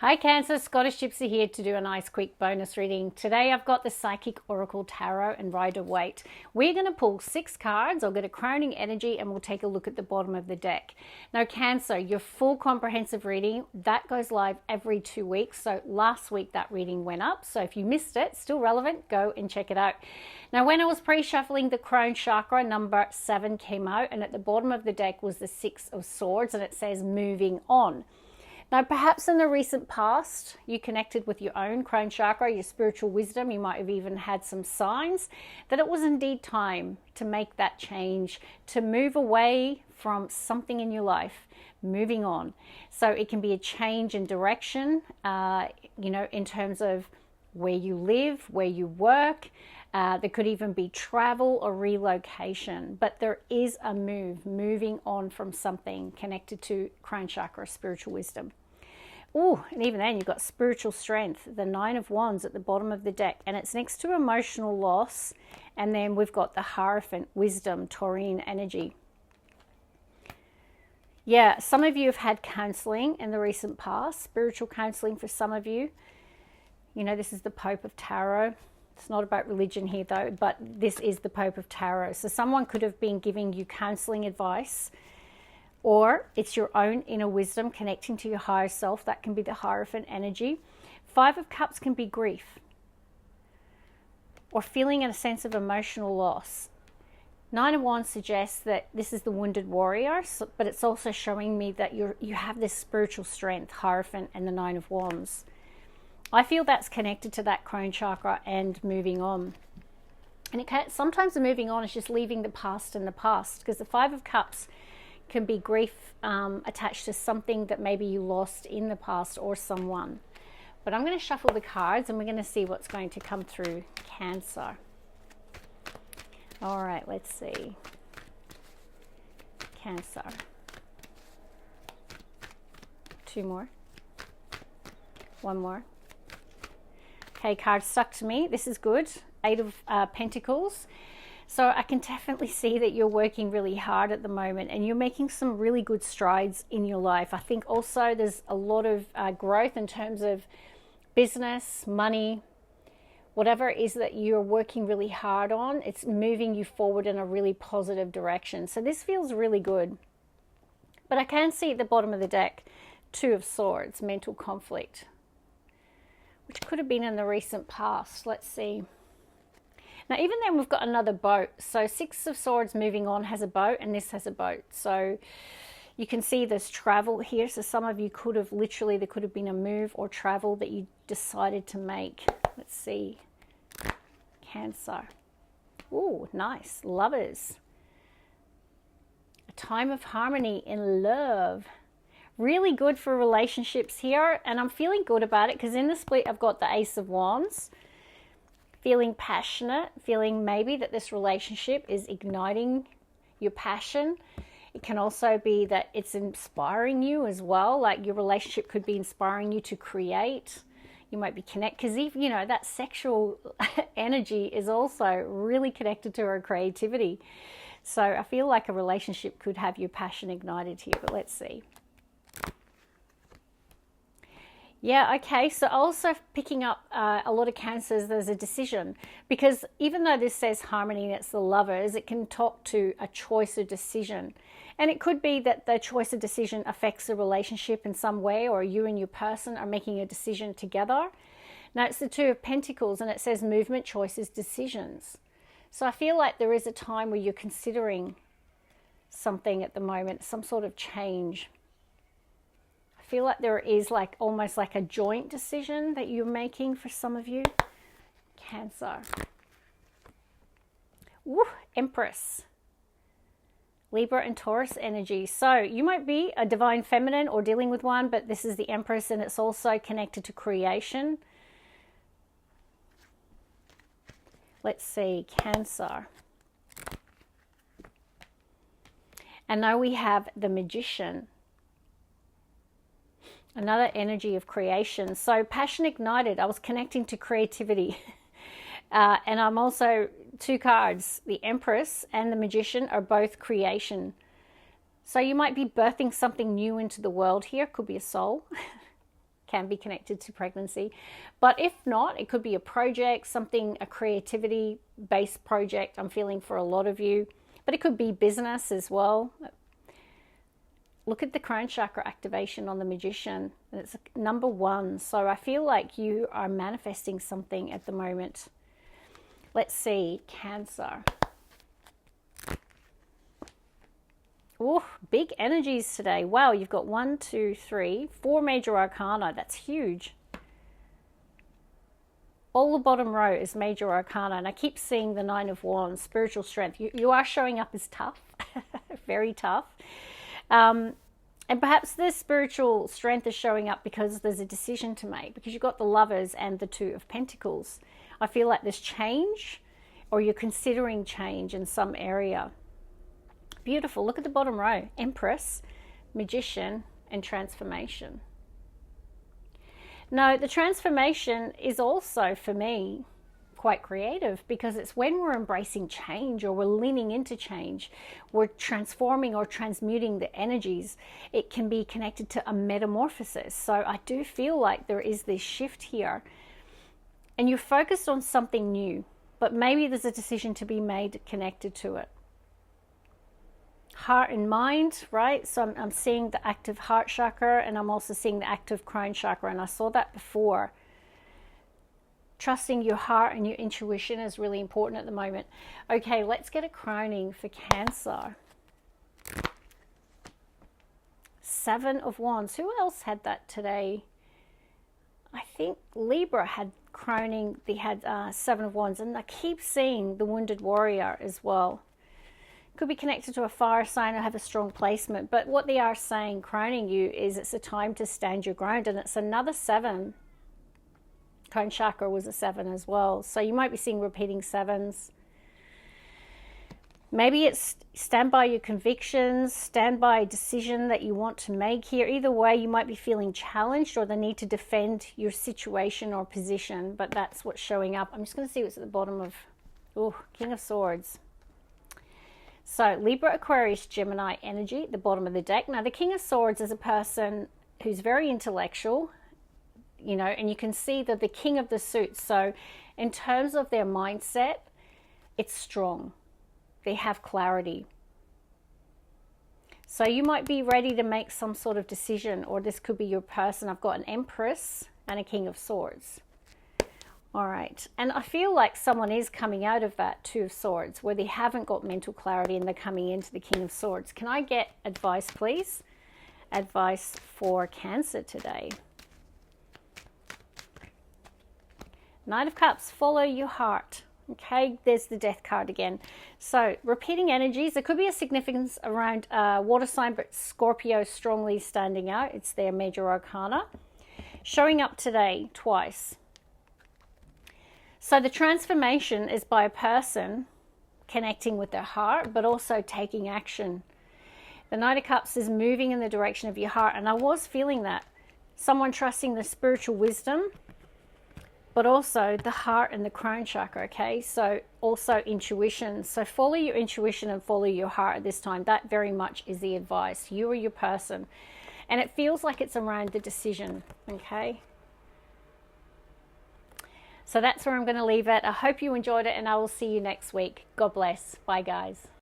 Hi Cancer, Scottish Gypsy here to do a nice quick bonus reading. Today I've got the Psychic Oracle Tarot and Rider-Waite. We're going to pull 6 cards. I'll get a crowning energy and we'll take a look at the bottom of the deck. Now Cancer, your full comprehensive reading, that goes live every 2 weeks. So last week that reading went up. So if you missed it, still relevant, go and check it out. Now when I was pre-shuffling, the crown chakra number 7 came out and at the bottom of the deck was the 6 of Swords and it says moving on. Now, perhaps in the recent past, you connected with your own crown chakra, your spiritual wisdom. You might have even had some signs that it was indeed time to make that change, to move away from something in your life, moving on. So it can be a change in direction, in terms of where you live, where you work. There could even be travel or relocation, but there is a moving on from something connected to crown chakra, spiritual wisdom. Oh, and even then you've got spiritual strength, the 9 of Wands at the bottom of the deck, and it's next to emotional loss, and then we've got the Hierophant, wisdom, Taurine energy. Yeah, some of you have had counseling in the recent past, spiritual counseling for some of you. You know, this is the Pope of Tarot. It's not about religion here though, but this is the Pope of Tarot. So someone could have been giving you counseling advice, or it's your own inner wisdom connecting to your higher self. That can be the Hierophant energy. 5 of Cups can be grief or feeling a sense of emotional loss. 9 of Wands suggests that this is the wounded warrior, but it's also showing me that you have this spiritual strength, Hierophant and the 9 of Wands. I feel that's connected to that crown chakra and moving on. And sometimes the moving on is just leaving the past in the past, because the 5 of Cups can be grief attached to something that maybe you lost in the past or someone. But I'm going to shuffle the cards and we're going to see what's going to come through Cancer. All right, let's see. Cancer. 2 more. 1 more. Okay, card stuck to me. This is good. 8 of Pentacles. So I can definitely see that you're working really hard at the moment and you're making some really good strides in your life. I think also there's a lot of growth in terms of business, money, whatever it is that you're working really hard on. It's moving you forward in a really positive direction. So this feels really good. But I can see at the bottom of the deck, 2 of Swords, mental conflict, which could have been in the recent past. Let's see. Now, even then, we've got another boat. So 6 of Swords moving on has a boat, and this has a boat. So you can see there's travel here. So some of you could have literally, there could have been a move or travel that you decided to make. Let's see. Cancer. Oh, nice. Lovers. A time of harmony in love. Really good for relationships here, and I'm feeling good about it because in the split I've got the Ace of Wands. Feeling passionate, feeling maybe that this relationship is igniting your passion. It can also be that it's inspiring you as well, like your relationship could be inspiring you to create. You might be connected, because you know that sexual energy is also really connected to our creativity. So I feel like a relationship could have your passion ignited here, but let's see. Yeah, okay, so also picking up a lot of Cancers, there's a decision, because even though this says harmony and it's the Lovers, it can talk to a choice or decision. And it could be that the choice or decision affects the relationship in some way, or you and your person are making a decision together. Now it's the 2 of Pentacles and it says movement, choices, decisions. So I feel like there is a time where you're considering something at the moment, some sort of change. I feel like there is like almost like a joint decision that you're making for some of you. Cancer. Woo, Empress. Libra and Taurus energy. So you might be a divine feminine or dealing with one, but this is the Empress and it's also connected to creation. Let's see, Cancer. And now we have the Magician. Another energy of creation. So passion ignited. I was connecting to creativity. And I'm also 2 cards. The Empress and the Magician are both creation. So you might be birthing something new into the world here. Could be a soul. can be connected to pregnancy. But if not, it could be a project, something, a creativity-based project I'm feeling for a lot of you. But it could be business as well. Look at the crown chakra activation on the Magician. And it's number 1. So I feel like you are manifesting something at the moment. Let's see, Cancer. Oh, big energies today. Wow, you've got 1, 2, 3, 4 major arcana. That's huge. All the bottom row is major arcana, and I keep seeing the 9 of Wands, spiritual strength. You are showing up as tough, very tough. And perhaps this spiritual strength is showing up because there's a decision to make, because you've got the Lovers and the 2 of Pentacles. I feel like there's change, or you're considering change in some area. Beautiful. Look at the bottom row. Empress, Magician, and Transformation. No, the transformation is also, for me, quite creative, because it's when we're embracing change, or we're leaning into change, we're transforming or transmuting the energies. It can be connected to a metamorphosis. So I do feel like there is this shift here, and you're focused on something new, but maybe there's a decision to be made connected to it. Heart and mind, right? So I'm seeing the active heart chakra, and I'm also seeing the active crown chakra, and I saw that before. Trusting your heart and your intuition is really important at the moment. Okay, let's get a crowning for Cancer. 7 of Wands. Who else had that today? I think Libra had crowning. They had 7 of Wands, and I keep seeing the Wounded Warrior as well. Could be connected to a fire sign or have a strong placement, but what they are saying, crowning you, is it's a time to stand your ground, and it's another 7. Crown chakra was a 7 as well, so you might be seeing repeating 7s. Maybe it's stand by your convictions, stand by a decision that you want to make here. Either way, you might be feeling challenged, or the need to defend your situation or position, but that's what's showing up. I'm just going to see what's at the bottom of King of Swords. So Libra, Aquarius, Gemini energy at the bottom of the deck. Now the King of Swords is a person who's very intellectual, you know, and you can see that the King of the suits. So in terms of their mindset, it's strong. They have clarity. So you might be ready to make some sort of decision, or this could be your person. I've got an Empress and a King of Swords. All right, and I feel like someone is coming out of that 2 of Swords where they haven't got mental clarity, and they're coming into the King of Swords. Can I get advice, please? Advice for Cancer today. Knight of Cups, follow your heart. Okay, there's the Death card again. So repeating energies, there could be a significance around water sign, but Scorpio strongly standing out. It's their major arcana. Showing up today twice. So the transformation is by a person connecting with their heart, but also taking action. The Knight of Cups is moving in the direction of your heart, and I was feeling that. Someone trusting the spiritual wisdom, but also the heart and the crown chakra, okay? So also intuition. So follow your intuition and follow your heart at this time. That very much is the advice. You are your person. And it feels like it's around the decision, okay? So that's where I'm going to leave it. I hope you enjoyed it, and I will see you next week. God bless. Bye, guys.